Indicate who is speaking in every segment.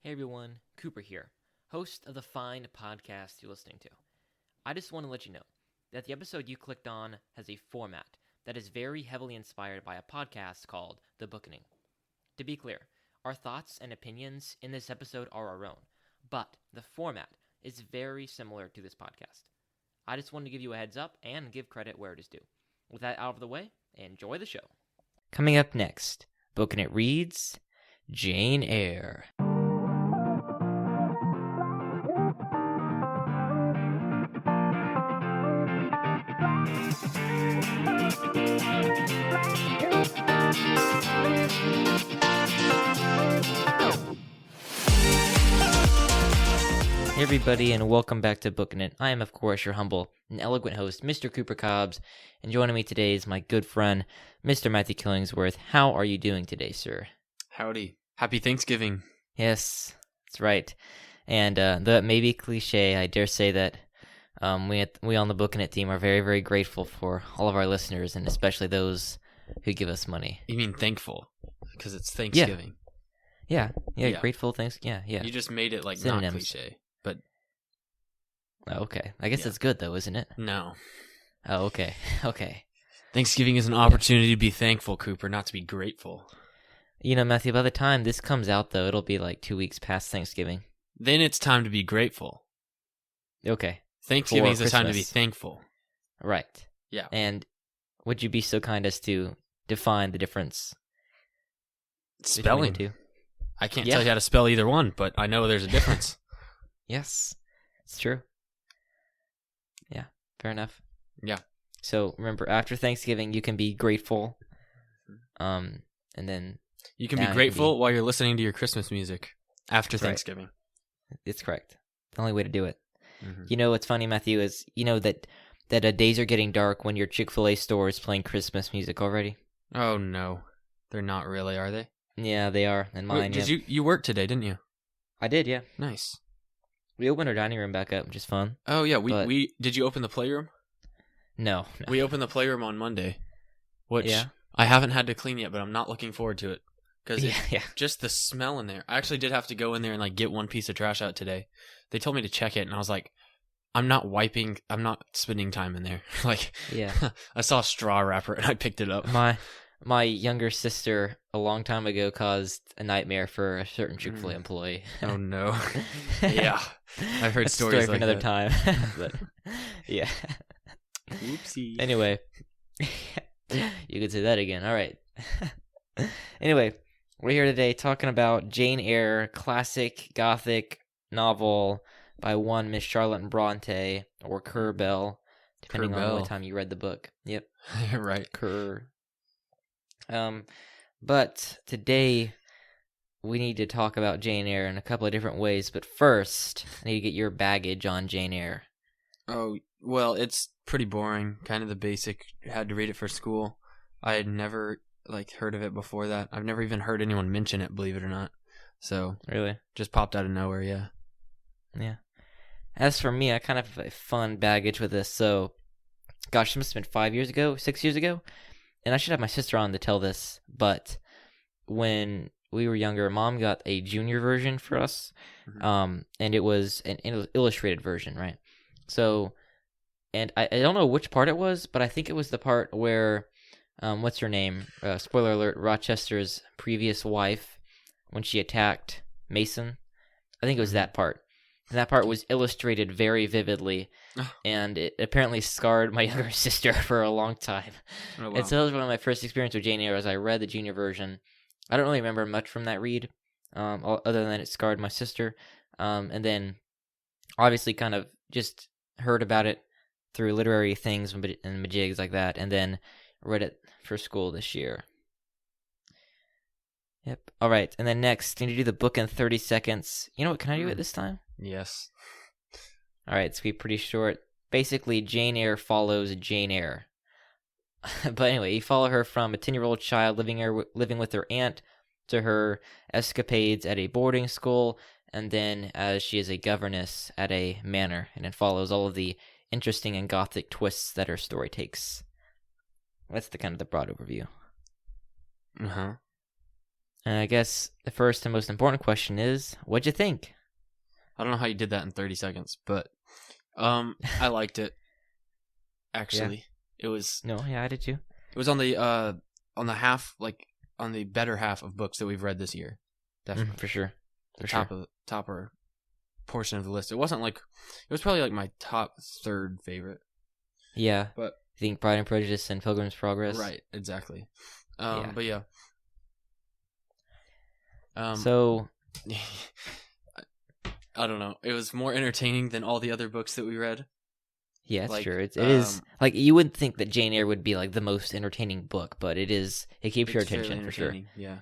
Speaker 1: Hey everyone, Cooper here, host of the fine podcast you're listening to. I just want to let you know that the episode you clicked on has a format that is very heavily inspired by a podcast called The Bookening. To be clear, our thoughts and opinions in this episode are our own, but the format is very similar to this podcast. I just wanted to give you a heads up and give credit where it is due. With that out of the way, enjoy the show. Coming up next, Booking It reads Jane Eyre. Hey everybody, and welcome back to Booking It. I am, of course, your humble and eloquent host, Mr. Cooper Cobbs, and joining me today is my good friend, Mr. Matthew Killingsworth. How are you doing today, sir?
Speaker 2: Howdy. Happy Thanksgiving.
Speaker 1: Yes, that's right. And though it may be cliche, I dare say that we on the Booking It team are very, very grateful for all of our listeners, and especially those who give us money.
Speaker 2: You mean thankful? Because it's Thanksgiving.
Speaker 1: Yeah, grateful, thanks. Yeah.
Speaker 2: You just made it like
Speaker 1: Synonyms.
Speaker 2: not cliche, but...
Speaker 1: Oh, okay. I guess it's good though, isn't it?
Speaker 2: No.
Speaker 1: Oh, okay.
Speaker 2: Thanksgiving is an opportunity to be thankful, Cooper, not to be grateful.
Speaker 1: You know, Matthew, by the time this comes out, though, it'll be like 2 weeks past Thanksgiving.
Speaker 2: Then it's time to be grateful.
Speaker 1: Okay.
Speaker 2: Thanksgiving is the time to be
Speaker 1: Christmas.
Speaker 2: thankful.
Speaker 1: Right.
Speaker 2: Yeah.
Speaker 1: And would you be so kind as to define the difference between
Speaker 2: Spelling.
Speaker 1: the two?
Speaker 2: I can't tell you how to spell either one, but I know there's a difference.
Speaker 1: Yes, it's true. Yeah, fair enough.
Speaker 2: Yeah.
Speaker 1: So remember, after Thanksgiving, you can be grateful, and then
Speaker 2: You can be grateful while you're listening to your Christmas music after Thanksgiving.
Speaker 1: It's correct. The only way to do it.
Speaker 2: Mm-hmm.
Speaker 1: You know what's funny, Matthew, is you know that days are getting dark when your Chick-fil-A store is playing Christmas music already?
Speaker 2: Oh, no. They're not really, are they?
Speaker 1: Yeah, they are. And mine,
Speaker 2: Wait, you worked today, didn't you?
Speaker 1: I did, yeah.
Speaker 2: Nice.
Speaker 1: We opened our dining room back up, which is fun.
Speaker 2: Oh, yeah. We did you open the playroom?
Speaker 1: No.
Speaker 2: We opened the playroom on Monday, which
Speaker 1: Yeah.
Speaker 2: I haven't had to clean yet, but I'm not looking forward to it. Because
Speaker 1: Yeah.
Speaker 2: just the smell in there. I actually did have to go in there and like get one piece of trash out today. They told me to check it, and I was like, I'm not spending time in there. Like,
Speaker 1: Yeah.
Speaker 2: I saw a straw wrapper, and I picked it up.
Speaker 1: My younger sister, a long time ago, caused a nightmare for a certain Chick-fil-A employee.
Speaker 2: Oh, no. Yeah. I've heard
Speaker 1: That's a
Speaker 2: stories
Speaker 1: story for
Speaker 2: like
Speaker 1: another
Speaker 2: that.
Speaker 1: time. But, yeah.
Speaker 2: Oopsie.
Speaker 1: Anyway. You could say that again. All right. Anyway, we're here today talking about Jane Eyre, classic gothic novel by one Miss Charlotte Brontë, or Currer Bell, depending on
Speaker 2: Bell.
Speaker 1: what time you read the book. Yep.
Speaker 2: Right.
Speaker 1: Currer. But today we need to talk about Jane Eyre in a couple of different ways. But first, I need to get your baggage on Jane Eyre.
Speaker 2: Oh, well, it's pretty boring. Kind of the basic. Had to read it for school. I had never heard of it before that. I've never even heard anyone mention it, believe it or not. So
Speaker 1: Really?
Speaker 2: just popped out of nowhere. Yeah.
Speaker 1: Yeah. As for me, I kind of have a fun baggage with this. So, gosh, it must have been 6 years ago. And I should have my sister on to tell this. But when we were younger, Mom got a junior version for us.
Speaker 2: Mm-hmm.
Speaker 1: And it was an illustrated version, right? So, and I don't know which part it was, but I think it was the part where, what's her name? Spoiler alert, Rochester's previous wife, when she attacked Mason. I think it was that part. And that part was illustrated very vividly, and it apparently scarred my younger sister for a long time.
Speaker 2: Oh, wow.
Speaker 1: And so that was one of my first experiences with Jane Eyre, as I read the junior version. I don't really remember much from that read, other than it scarred my sister. And then, obviously, kind of just heard about it through literary things and majigs like that, and then read it for school this year. Yep. All right. And then next, need to do the book in 30 seands. You know what? Can I do it this time?
Speaker 2: Yes.
Speaker 1: All right. It's going to be pretty short. Basically, Jane Eyre follows Jane Eyre. But anyway, you follow her from a 10-year-old child living with her aunt to her escapades at a boarding school, and then as she is a governess at a manor, and it follows all of the interesting and gothic twists that her story takes. That's the kind of the broad overview.
Speaker 2: Uh-huh.
Speaker 1: And I guess the first and most important question is, what'd you think?
Speaker 2: I don't know how you did that in 30 seconds, but I liked it. Actually, it was.
Speaker 1: No, yeah, I did too.
Speaker 2: It was on the half, like on the better half of books that we've read this year. Definitely,
Speaker 1: For sure.
Speaker 2: top or portion of the list. It wasn't like it was probably like my top third favorite.
Speaker 1: Yeah,
Speaker 2: but
Speaker 1: I think Pride and Prejudice and Pilgrim's Progress.
Speaker 2: Right, exactly. But yeah.
Speaker 1: So
Speaker 2: I don't know. It was more entertaining than all the other books that we read.
Speaker 1: Yeah, it's
Speaker 2: like,
Speaker 1: true. It is like you wouldn't think that Jane Eyre would be like the most entertaining book, but it is. It keeps your attention for sure.
Speaker 2: Yeah.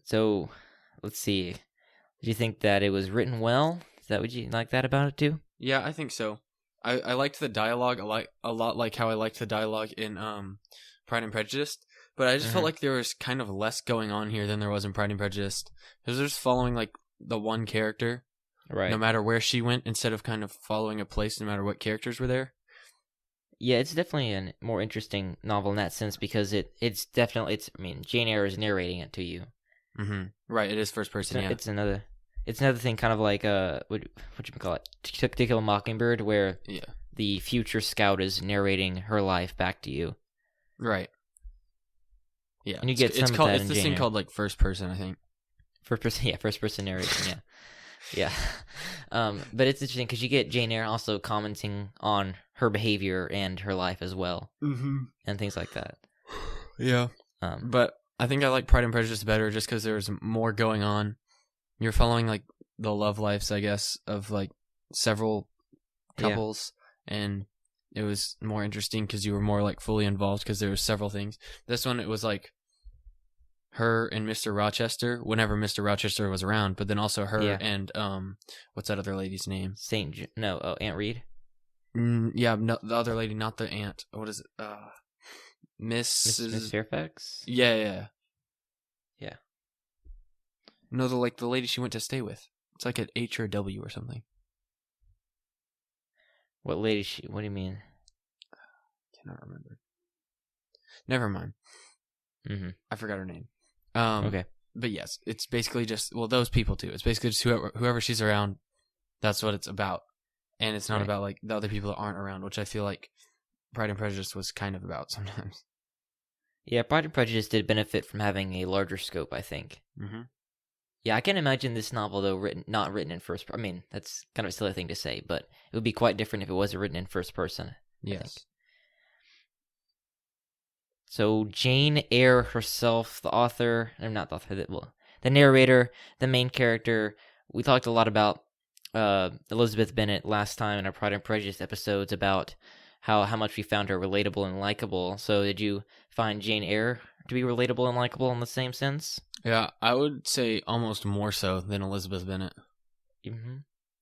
Speaker 1: So, let's see. Did you think that it was written well? Is that what you like that about it too?
Speaker 2: Yeah, I think so. I liked the dialogue a lot like how I liked the dialogue in Pride and Prejudice, but I just felt like there was kind of less going on here than there was in Pride and Prejudice. Because they're just following like the one character,
Speaker 1: right?
Speaker 2: No matter where she went, instead of kind of following a place, no matter what characters were there.
Speaker 1: Yeah, it's definitely a more interesting novel in that sense because it's definitely I mean, Jane Eyre is narrating it to you.
Speaker 2: Mm-hmm. Right, it is first person.
Speaker 1: It's another thing, kind of like what you call it, To Kill a Mockingbird, where the future scout is narrating her life back to you.
Speaker 2: Right. Yeah,
Speaker 1: and you get some
Speaker 2: it's
Speaker 1: of
Speaker 2: called
Speaker 1: that
Speaker 2: it's
Speaker 1: in
Speaker 2: this
Speaker 1: Jane
Speaker 2: thing
Speaker 1: Eyre.
Speaker 2: called like first person, I think.
Speaker 1: First person narration. Yeah. But it's interesting because you get Jane Eyre also commenting on her behavior and her life as well, and things like that.
Speaker 2: Yeah. But I think I like Pride and Prejudice better just because there's more going on. You're following like the love lives, I guess, of like several couples, and it was more interesting because you were more like fully involved because there were several things. This one, it was like her and Mr. Rochester whenever Mr. Rochester was around, but then also her and what's that other lady's name?
Speaker 1: Aunt Reed.
Speaker 2: Yeah, no, the other lady, not the aunt. What is it? Miss
Speaker 1: Fairfax.
Speaker 2: Yeah. No, the lady she went to stay with. It's like an H or a W or something.
Speaker 1: What lady what do you mean?
Speaker 2: Cannot remember. Never mind. I forgot her name. Okay. But yes, it's basically just, those people too. It's basically just whoever she's around, that's what it's about. And it's not about like the other people that aren't around, which I feel like Pride and Prejudice was kind of about sometimes.
Speaker 1: Yeah, Pride and Prejudice did benefit from having a larger scope, I think. Yeah, I can imagine this novel, though, not written in first person. I mean, that's kind of a silly thing to say, but it would be quite different if it wasn't written in first person.
Speaker 2: Yes.
Speaker 1: So Jane Eyre herself, the author, not the author, the narrator, the main character. We talked a lot about Elizabeth Bennet last time in our Pride and Prejudice episodes about how much we found her relatable and likable. So did you find Jane Eyre to be relatable and likable in the same sense?
Speaker 2: Yeah, I would say almost more so than Elizabeth Bennet.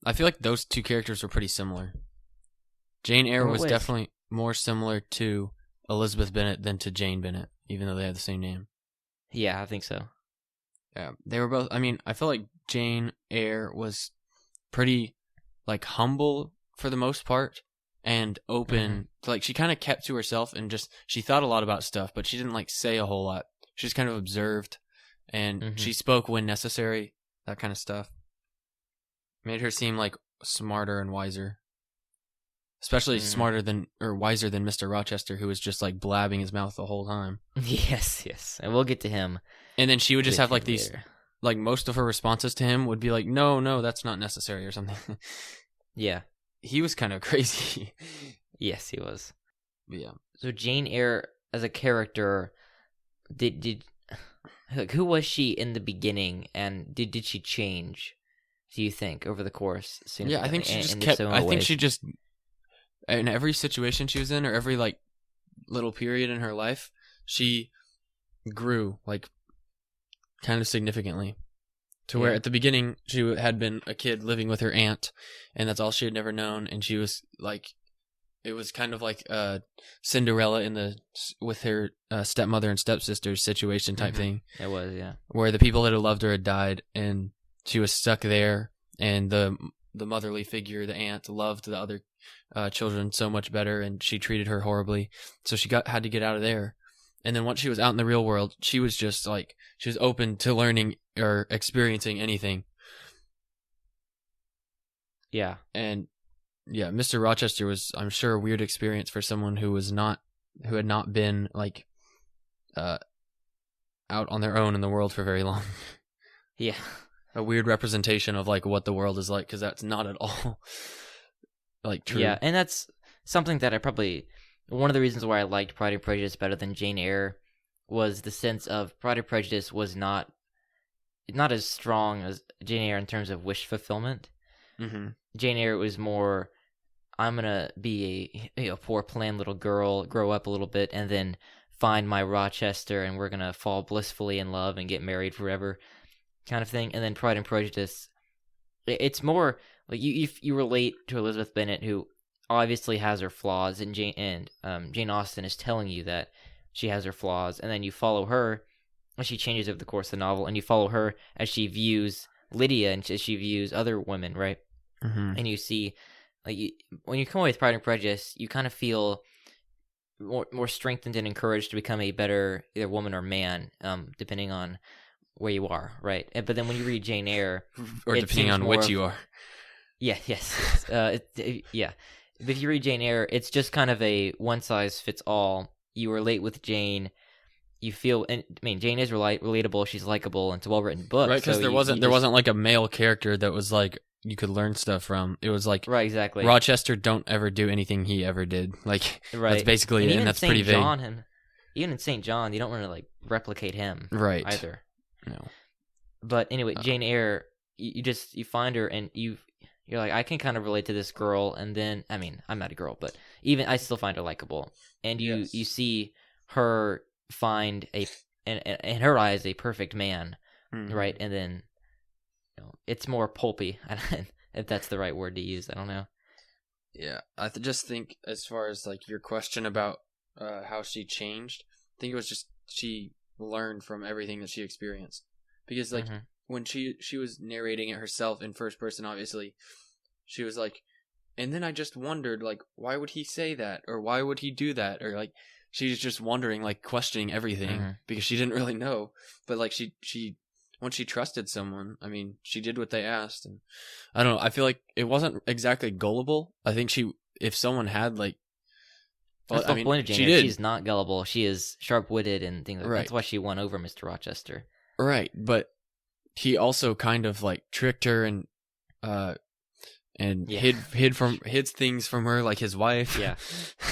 Speaker 2: I feel like those two characters were pretty similar. Jane Eyre was definitely more similar to Elizabeth Bennet than to Jane Bennet, even though they have the same name.
Speaker 1: Yeah, I think so.
Speaker 2: Yeah, they were both. I mean, I feel like Jane Eyre was pretty like humble for the most part and open. Like she kind of kept to herself and she thought a lot about stuff, but she didn't like say a whole lot. She just kind of observed. And she spoke when necessary, that kind of stuff. Made her seem like smarter and wiser. Especially wiser than Mr. Rochester, who was just like blabbing his mouth the whole time.
Speaker 1: Yes. And we'll get to him.
Speaker 2: And then she would just have like these, like most of her responses to him would be like, no, that's not necessary or something.
Speaker 1: Yeah.
Speaker 2: He was kind of crazy.
Speaker 1: Yes, he was.
Speaker 2: Yeah.
Speaker 1: So Jane Eyre as a character, who was she in the beginning, and did she change, do you think, over the course?
Speaker 2: Yeah, I think she just kept. I think she just, in every situation she was in, or every like little period in her life, she grew like kind of significantly. To where at the beginning she had been a kid living with her aunt, and that's all she had never known, and she was like. It was kind of like Cinderella with her stepmother and stepsister's situation type thing.
Speaker 1: It was, yeah.
Speaker 2: Where the people that had loved her had died, and she was stuck there. And the motherly figure, the aunt, loved the other children so much better, and she treated her horribly. So she had to get out of there. And then once she was out in the real world, she was just like, she was open to learning or experiencing anything.
Speaker 1: Yeah.
Speaker 2: And yeah, Mr. Rochester was, I'm sure, a weird experience for someone who had not been like out on their own in the world for very long.
Speaker 1: Yeah.
Speaker 2: A weird representation of like what the world is like, because that's not at all like true.
Speaker 1: Yeah, and that's something that one of the reasons why I liked Pride and Prejudice better than Jane Eyre was the sense of Pride and Prejudice was not as strong as Jane Eyre in terms of wish fulfillment.
Speaker 2: Mm-hmm.
Speaker 1: Jane Eyre was more, I'm gonna be a poor plain little girl, grow up a little bit, and then find my Rochester, and we're gonna fall blissfully in love and get married forever, kind of thing. And then Pride and Prejudice, it's more like you relate to Elizabeth Bennet, who obviously has her flaws, and Jane Austen is telling you that she has her flaws, and then you follow her as she changes over the course of the novel, and you follow her as she views Lydia and as she views other women, right?
Speaker 2: Mm-hmm.
Speaker 1: And you see, like, when you come away with Pride and Prejudice, you kind of feel more strengthened and encouraged to become a better either woman or man, depending on where you are, right? But then when you read Jane Eyre,
Speaker 2: or depending on which you are.
Speaker 1: Yeah, yes. Yeah. But if you read Jane Eyre, it's just kind of a one-size-fits-all. You relate with Jane. You feel, and I mean, Jane is relatable. She's likable, and it's a well-written book.
Speaker 2: Right, because
Speaker 1: so
Speaker 2: there wasn't like a male character that was like you could learn stuff from. It was like,
Speaker 1: right, exactly.
Speaker 2: Rochester don't ever do anything he ever did. Like,
Speaker 1: right.
Speaker 2: That's basically it, and that's pretty vague.
Speaker 1: Even in St. John, you don't want to like replicate him,
Speaker 2: right?
Speaker 1: Either.
Speaker 2: No.
Speaker 1: But anyway, Jane Eyre, you find her, and you're like, I can kind of relate to this girl, and then, I mean, I'm not a girl, but even I still find her likable, and you see her find in her eyes a perfect man, right? And then it's more pulpy, if that's the right word to use. I don't know.
Speaker 2: Yeah, I just think as far as like your question about how she changed, I think it was just she learned from everything that she experienced, because like when she was narrating it herself in first person, obviously she was like, and then I just wondered, like, why would he say that, or why would he do that, or like she's just wondering, like questioning everything because she didn't really know. But like she once she trusted someone, I mean, she did what they asked, and I don't know, I feel like it wasn't exactly gullible. I think if someone had like,
Speaker 1: that's the point of Jane Eyre. She's not gullible. She is sharp-witted and things like that. That's why she won over Mr. Rochester.
Speaker 2: Right, but he also kind of like tricked her and hid things from her, like his wife,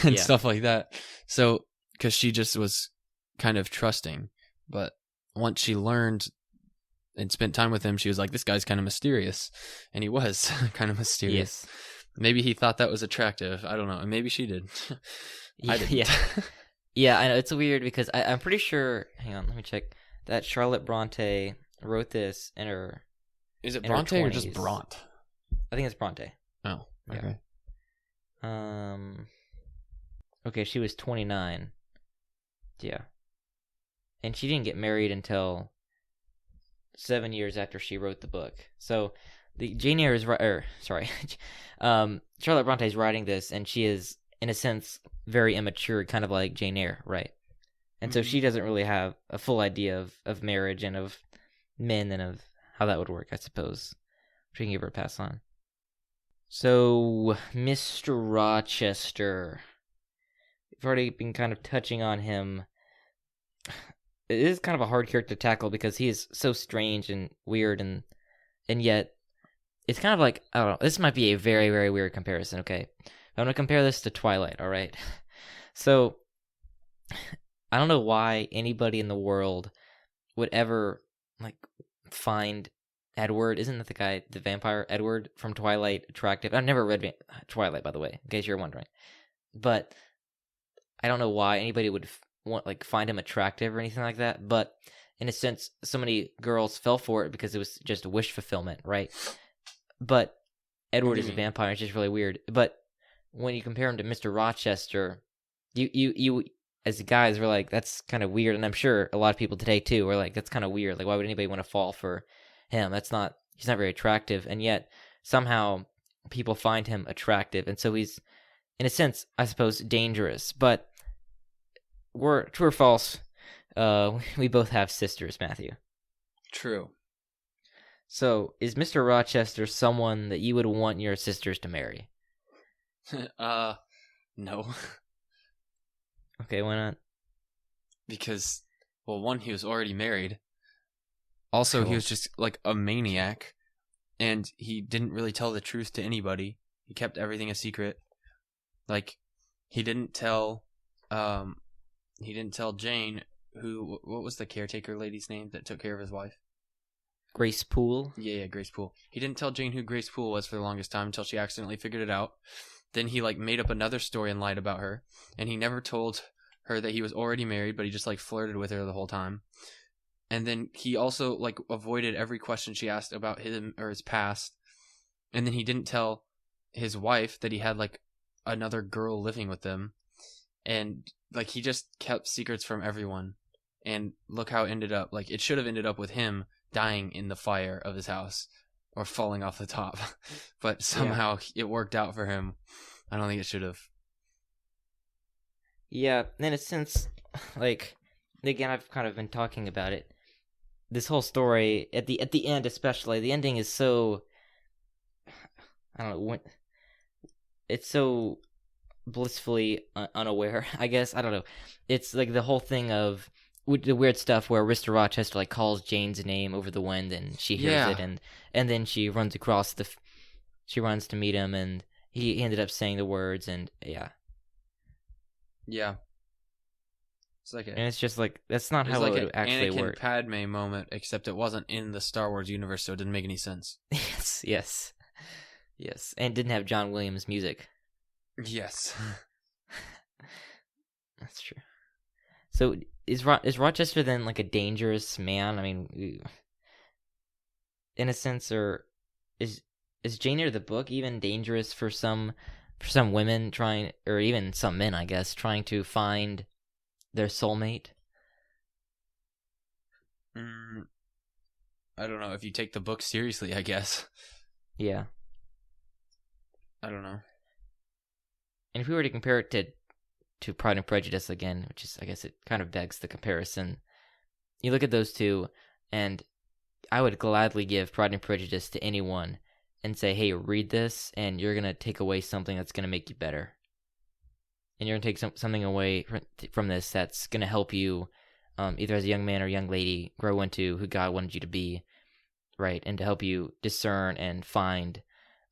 Speaker 2: and stuff like that. So, because she just was kind of trusting, but once she learned and spent time with him, she was like, this guy's kind of mysterious. And he was kind of mysterious. Yes. Maybe he thought that was attractive. I don't know. And maybe she did. I didn't.
Speaker 1: Yeah, I know. It's weird because I'm pretty sure, hang on, let me check, that Charlotte Brontë wrote this in her...
Speaker 2: Is it Brontë or just Brontë?
Speaker 1: I think it's Brontë.
Speaker 2: Oh, okay.
Speaker 1: Yeah. Okay, she was 29. Yeah. And she didn't get married until 7 years after she wrote the book. So Jane Eyre is Charlotte Brontë is writing this, and she is, in a sense, very immature, kind of like Jane Eyre, right? And so she doesn't really have a full idea of marriage and of men and of how that would work, I suppose. Which we can give her a pass on. So, Mr. Rochester. We've already been kind of touching on him. It is kind of a hard character to tackle because he is so strange and weird, and yet it's kind of like, I don't know, this might be a very, very weird comparison, okay? I'm going to compare this to Twilight, all right? So, I don't know why anybody in the world would ever, like, find Edward, isn't that the guy, the vampire Edward from Twilight, attractive? I've never read Twilight, by the way, in case you're wondering. But I don't know why anybody would find him attractive or anything like that, but in a sense, so many girls fell for it because it was just wish fulfillment, right? But Edward is a vampire. It's just really weird. But when you compare him to Mr. Rochester, you as guys were like, that's kind of weird, and I'm sure a lot of people today too were like, that's kind of weird. Like, why would anybody want to fall for him? He's not very attractive, and yet somehow people find him attractive, and so he's, in a sense, I suppose, dangerous. But true or false? We both have sisters, Matthew.
Speaker 2: True.
Speaker 1: So, is Mr. Rochester someone that you would want your sisters to marry?
Speaker 2: No.
Speaker 1: Okay, why not?
Speaker 2: Because, well, one, he was already married. Also, he was just like a maniac, and he didn't really tell the truth to anybody. He kept everything a secret. Like, he didn't tell Jane what was the caretaker lady's name that took care of his wife?
Speaker 1: Grace Poole?
Speaker 2: Yeah, Grace Poole. He didn't tell Jane who Grace Poole was for the longest time until she accidentally figured it out. Then he, like, made up another story and lied about her. And he never told her that he was already married, but he just, like, flirted with her the whole time. And then he also, like, avoided every question she asked about him or his past. And then he didn't tell his wife that he had, like, another girl living with them. And, like, he just kept secrets from everyone. And look how it ended up. Like, it should have ended up with him dying in the fire of his house or falling off the top. But somehow it worked out for him. I don't think it should have.
Speaker 1: Yeah, in a sense, like, again, I've kind of been talking about it. This whole story, at the end especially, the ending is so, I don't know, it's so blissfully unaware, I guess. I don't know. It's like the whole thing of the weird stuff where Mr. Rochester, like, calls Jane's name over the wind, and she hears it, and then she runs across she runs to meet him, and he ended up saying the words, and yeah.
Speaker 2: It's like
Speaker 1: and it's just like, that's not how it would actually
Speaker 2: Anakin
Speaker 1: work.
Speaker 2: Padme moment, except it wasn't in the Star Wars universe, so it didn't make any sense.
Speaker 1: Yes, and didn't have John Williams music.
Speaker 2: Yes.
Speaker 1: That's true. So is Rochester then, like, a dangerous man? I mean, in a sense, or is Jane Eyre the book even dangerous for some women trying, or even some men, I guess, trying to find their soulmate?
Speaker 2: I don't know. If you take the book seriously, I guess.
Speaker 1: Yeah.
Speaker 2: I don't know.
Speaker 1: And if we were to compare it to Pride and Prejudice again, which is, I guess it kind of begs the comparison, you look at those two, and I would gladly give Pride and Prejudice to anyone and say, hey, read this, and you're going to take away something that's going to make you better. And you're going to take something away from this that's going to help you, either as a young man or young lady, grow into who God wanted you to be, right? And to help you discern and find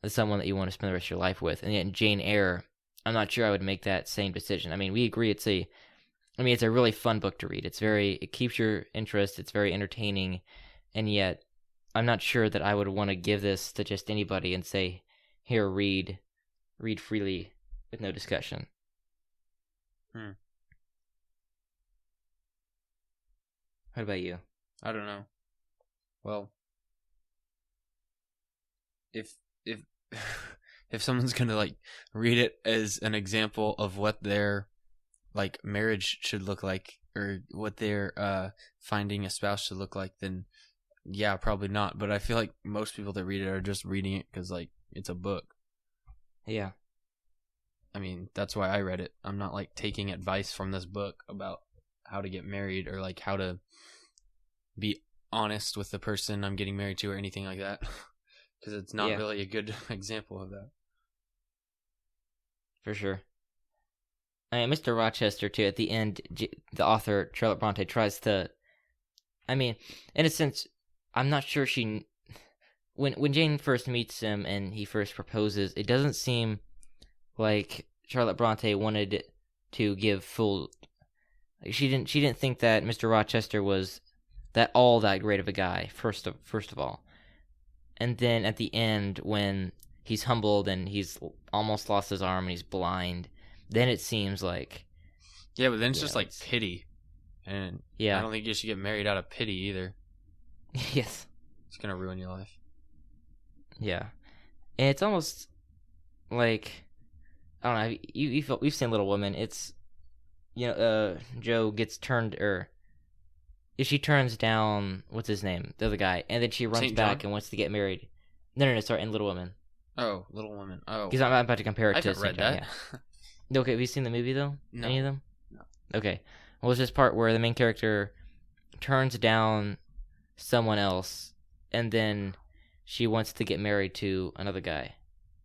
Speaker 1: someone that you want to spend the rest of your life with. And yet in Jane Eyre, I'm not sure I would make that same decision. I mean, we agree it's a really fun book to read. It keeps your interest, it's very entertaining, and yet I'm not sure that I would want to give this to just anybody and say, here, read freely with no discussion. What about you?
Speaker 2: I don't know. Well, if if someone's gonna, like, read it as an example of what their, like, marriage should look like, or what their finding a spouse should look like, then yeah, probably not. But I feel like most people that read it are just reading it because, like, it's a book.
Speaker 1: Yeah.
Speaker 2: I mean, that's why I read it. I'm not, like, taking advice from this book about how to get married or, like, how to be honest with the person I'm getting married to or anything like that. Because it's not really a good example of that.
Speaker 1: For sure. I mean, Mr. Rochester, too, at the end, the author, Charlotte Brontë, tries to... I mean, in a sense, I'm not sure she... When Jane first meets him and he first proposes, it doesn't seem like Charlotte Brontë wanted to give full... Like, she didn't think that Mr. Rochester was that great of a guy, first of all. And then at the end, when he's humbled and he's almost lost his arm and he's blind, then it seems like...
Speaker 2: Yeah, but then it's just like pity. And
Speaker 1: I
Speaker 2: don't think you should get married out of pity either.
Speaker 1: Yes.
Speaker 2: It's going to ruin your life.
Speaker 1: Yeah. And it's almost like... I don't know, we've seen Little Women. It's... Jo gets turned... she turns down, what's his name? The other guy. And then she runs back and wants to get married. No, sorry, in Little Women.
Speaker 2: Oh, Little Women. Oh.
Speaker 1: Because I'm about to compare it to...
Speaker 2: I haven't read that.
Speaker 1: Yeah. Okay, have you seen the movie, though?
Speaker 2: No.
Speaker 1: Any of them?
Speaker 2: No.
Speaker 1: Okay. Well, it's this part where the main character turns down someone else, and then she wants to get married to another guy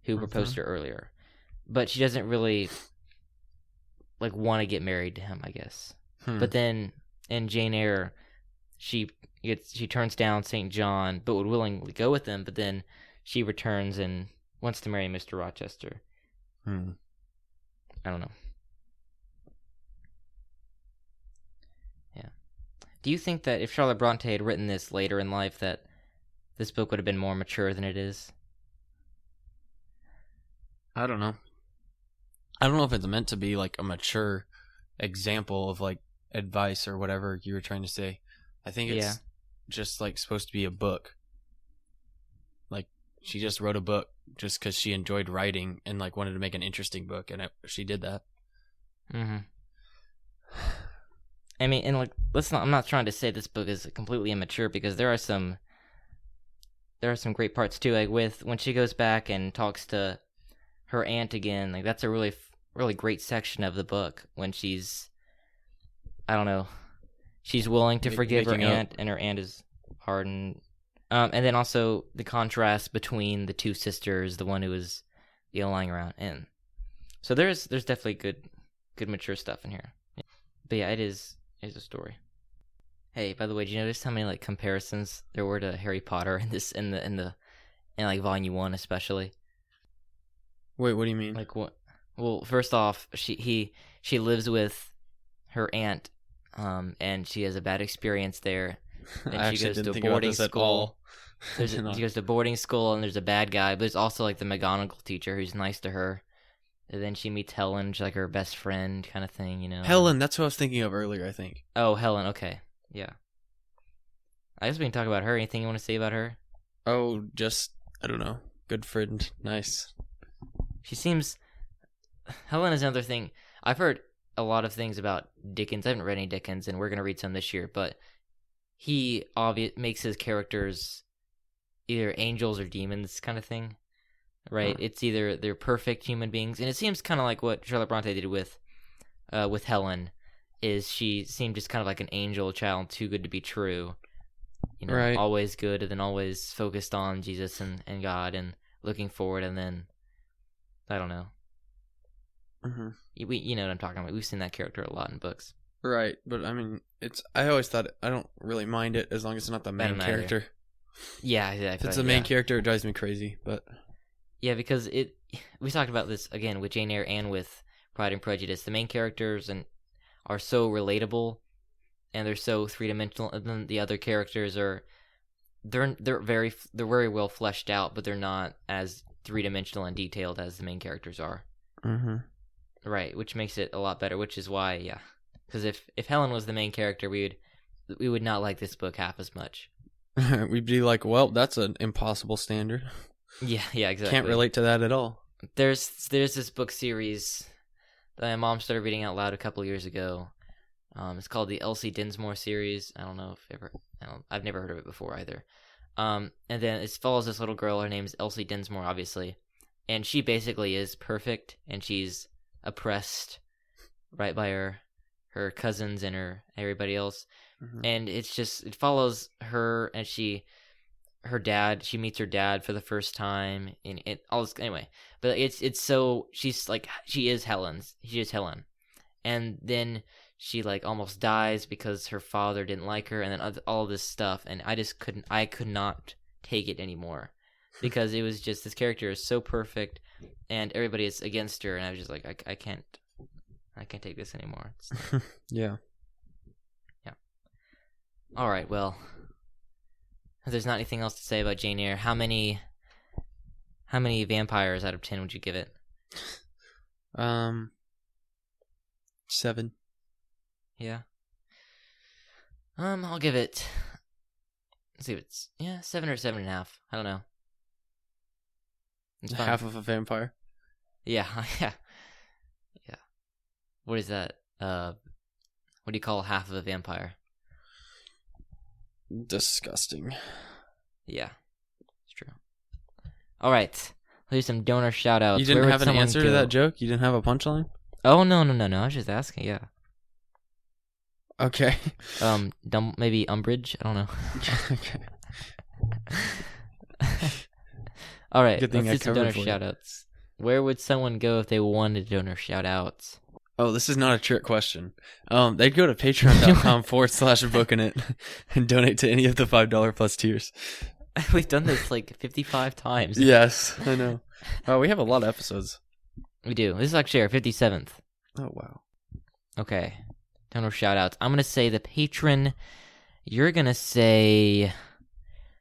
Speaker 1: who proposed to her earlier, but she doesn't really like want to get married to him, I guess. But then in Jane Eyre, she turns down St. John, but would willingly go with him. But then she returns and wants to marry Mr. Rochester. I don't know. Yeah. Do you think that if Charlotte Brontë had written this later in life, that this book would have been more mature than it is?
Speaker 2: I don't know. I don't know if it's meant to be like a mature example of like advice or whatever you were trying to say. I think it's just like supposed to be a book. Like she just wrote a book just because she enjoyed writing and like wanted to make an interesting book, and she did that.
Speaker 1: I mean, and like, I'm not trying to say this book is completely immature, because there are some great parts too. Like when she goes back and talks to her aunt again, like that's a really great section of the book when she's, I don't know, she's willing to forgive her aunt, and her aunt is hardened. And then also the contrast between the two sisters, the one who was lying around, and so there's definitely good mature stuff in here. But yeah, it is a story. Hey, by the way, did you notice how many like comparisons there were to Harry Potter in this in like Volume 1 especially?
Speaker 2: Wait, what do you mean?
Speaker 1: Like what? Well, first off, she lives with her aunt, and she has a bad experience there. And she goes to boarding school. She goes to boarding school, and there's a bad guy, but there's also like the McGonagall teacher who's nice to her. And then she meets Helen, she's like her best friend kind of thing, you know.
Speaker 2: Helen, that's what I was thinking of earlier, I think.
Speaker 1: Oh, Helen, okay. Yeah. I guess we can talk about her. Anything you want to say about her?
Speaker 2: Oh, just, I don't know. Good friend. Nice.
Speaker 1: She seems... Helen is another thing. I've heard a lot of things about Dickens. I haven't read any Dickens, and we're going to read some this year, but he makes his characters either angels or demons kind of thing, right? It's either they're perfect human beings, and it seems kind of like what Charlotte Brontë did with Helen, is she seemed just kind of like an angel child, too good to be true, you know,
Speaker 2: right.
Speaker 1: Always good, and then always focused on Jesus and God and looking forward, and then, I don't know. You know what I'm talking about. We've seen that character a lot in books. Right,
Speaker 2: but I mean, I always thought I don't really mind it as long as it's not the main character.
Speaker 1: Yeah, exactly.
Speaker 2: If it's the main character, it drives me crazy. But
Speaker 1: yeah, because we talked about this again with Jane Eyre and with Pride and Prejudice. The main characters are so relatable, and they're so three-dimensional, and then the other characters they're very well fleshed out, but they're not as three-dimensional and detailed as the main characters are. Right, which makes it a lot better. Which is why, yeah, because if Helen was the main character, we would not like this book half as much.
Speaker 2: We'd be like, well, that's an impossible standard.
Speaker 1: Yeah, exactly.
Speaker 2: Can't relate to that at all.
Speaker 1: There's this book series that my mom started reading out loud a couple years ago. It's called the Elsie Dinsmore series. I don't know if I've never heard of it before either. And then it follows this little girl. Her name's Elsie Dinsmore, obviously, and she basically is perfect, and she's oppressed right by her cousins and everybody else. And it follows her, and she meets her dad for the first time, and it all this, anyway, but it's so she's like, she is Helen, and then she like almost dies because her father didn't like her, and then all this stuff, and I could not take it anymore, because it was just, this character is so perfect and everybody is against her, and I was just like, I can't take this anymore.
Speaker 2: Yeah.
Speaker 1: All right, well, if there's not anything else to say about Jane Eyre, how many vampires out of 10 would you give it?
Speaker 2: 7.
Speaker 1: Yeah. I'll give it, let's see if it's 7 or 7.5. I don't know. It's fine.
Speaker 2: Half of a vampire.
Speaker 1: Yeah. What is that? What do you call half of a vampire?
Speaker 2: Disgusting.
Speaker 1: Yeah, it's true. All right, let's do some donor shout-outs.
Speaker 2: You didn't have an answer to that joke? You didn't have a punchline?
Speaker 1: Oh, no. I was just asking, yeah.
Speaker 2: Okay.
Speaker 1: Maybe Umbridge. I don't know.
Speaker 2: Okay.
Speaker 1: All right,
Speaker 2: Good thing
Speaker 1: let's
Speaker 2: I
Speaker 1: do some
Speaker 2: covered
Speaker 1: donor
Speaker 2: for you.
Speaker 1: shout-outs. Where would someone go if they wanted donor shout-outs?
Speaker 2: Oh, this is not a trick question. They'd go to patreon.com/bookinit and donate to any of the $5 plus tiers.
Speaker 1: We've done this like 55 times.
Speaker 2: Yes, I know. Oh, we have a lot of episodes.
Speaker 1: We do. This is actually our 57th.
Speaker 2: Oh, wow.
Speaker 1: Okay. Donor shout-outs. I'm going to say the patron. You're going to say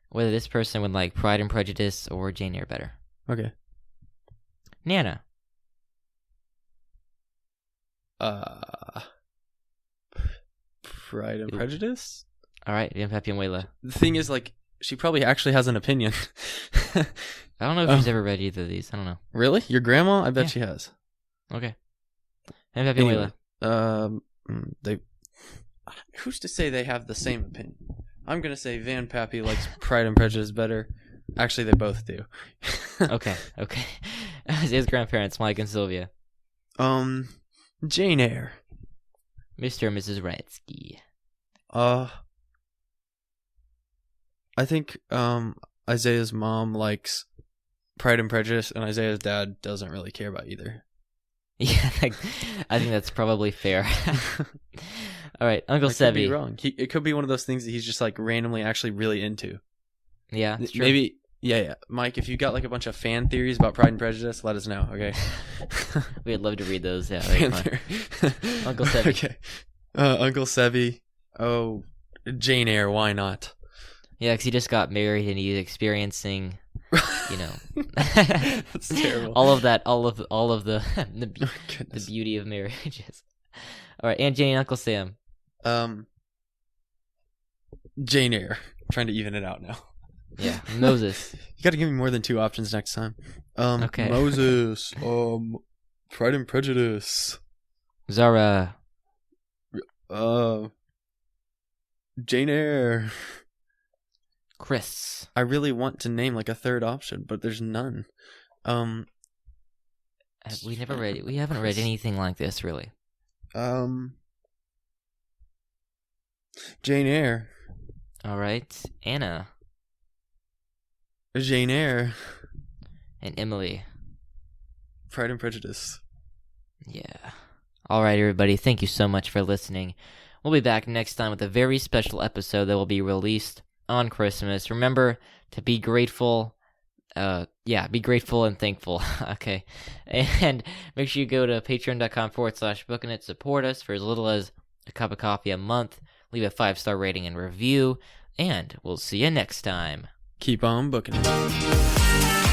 Speaker 1: whether this person would like Pride and Prejudice or Jane Eyre better.
Speaker 2: Okay.
Speaker 1: Nana.
Speaker 2: Pride and Prejudice?
Speaker 1: All right, Van Pepe and Wayla.
Speaker 2: The thing is, like, she probably actually has an opinion.
Speaker 1: I don't know if she's ever read either of these. I don't know.
Speaker 2: Really? Your grandma? I bet
Speaker 1: Yeah.
Speaker 2: she has.
Speaker 1: Okay. Van Pepe and
Speaker 2: Anyway,
Speaker 1: Wayla.
Speaker 2: who's to say they have the same opinion? I'm gonna say Van Pappy likes Pride and Prejudice better. Actually, they both do.
Speaker 1: Okay. His grandparents, Mike and Sylvia.
Speaker 2: Jane Eyre.
Speaker 1: Mr. and Mrs. Ratsky.
Speaker 2: I think Isaiah's mom likes Pride and Prejudice, and Isaiah's dad doesn't really care about either.
Speaker 1: Yeah, I think that's probably fair. All right, Uncle
Speaker 2: I could be
Speaker 1: Sevi.
Speaker 2: wrong. It could be one of those things that he's just like randomly actually really into.
Speaker 1: Yeah, that's true.
Speaker 2: Maybe, yeah. Mike, if you got like a bunch of fan theories about Pride and Prejudice, let us know, okay?
Speaker 1: We'd love to read those. Yeah,
Speaker 2: Fan
Speaker 1: that'd be
Speaker 2: theory.
Speaker 1: fun. Uncle Sevi.
Speaker 2: Okay. Uncle Sevi. Oh, Jane Eyre, why not?
Speaker 1: Yeah, because he just got married and he's experiencing,
Speaker 2: That's terrible.
Speaker 1: all of the
Speaker 2: Oh,
Speaker 1: the
Speaker 2: goodness.
Speaker 1: beauty of marriages. All right, Aunt Jane, Uncle Sam.
Speaker 2: Jane Eyre. I'm trying to even it out now.
Speaker 1: Yeah, Moses.
Speaker 2: You got to give me more than 2 options next time.
Speaker 1: Okay.
Speaker 2: Moses. Pride and Prejudice.
Speaker 1: Zara.
Speaker 2: Jane Eyre.
Speaker 1: Chris.
Speaker 2: I really want to name like a third option, but there's none.
Speaker 1: We haven't read anything like this, really.
Speaker 2: Jane Eyre.
Speaker 1: All right, Anna
Speaker 2: Jane Eyre.
Speaker 1: and Emily.
Speaker 2: Pride and Prejudice.
Speaker 1: Yeah. All right, everybody. Thank you so much for listening. We'll be back next time with a very special episode that will be released on Christmas. Remember to be grateful. Be grateful and thankful. Okay. And make sure you go to patreon.com/bookinit. Support us for as little as a cup of coffee a month. Leave a 5-star rating and review. And we'll see you next time.
Speaker 2: Keep on booking it.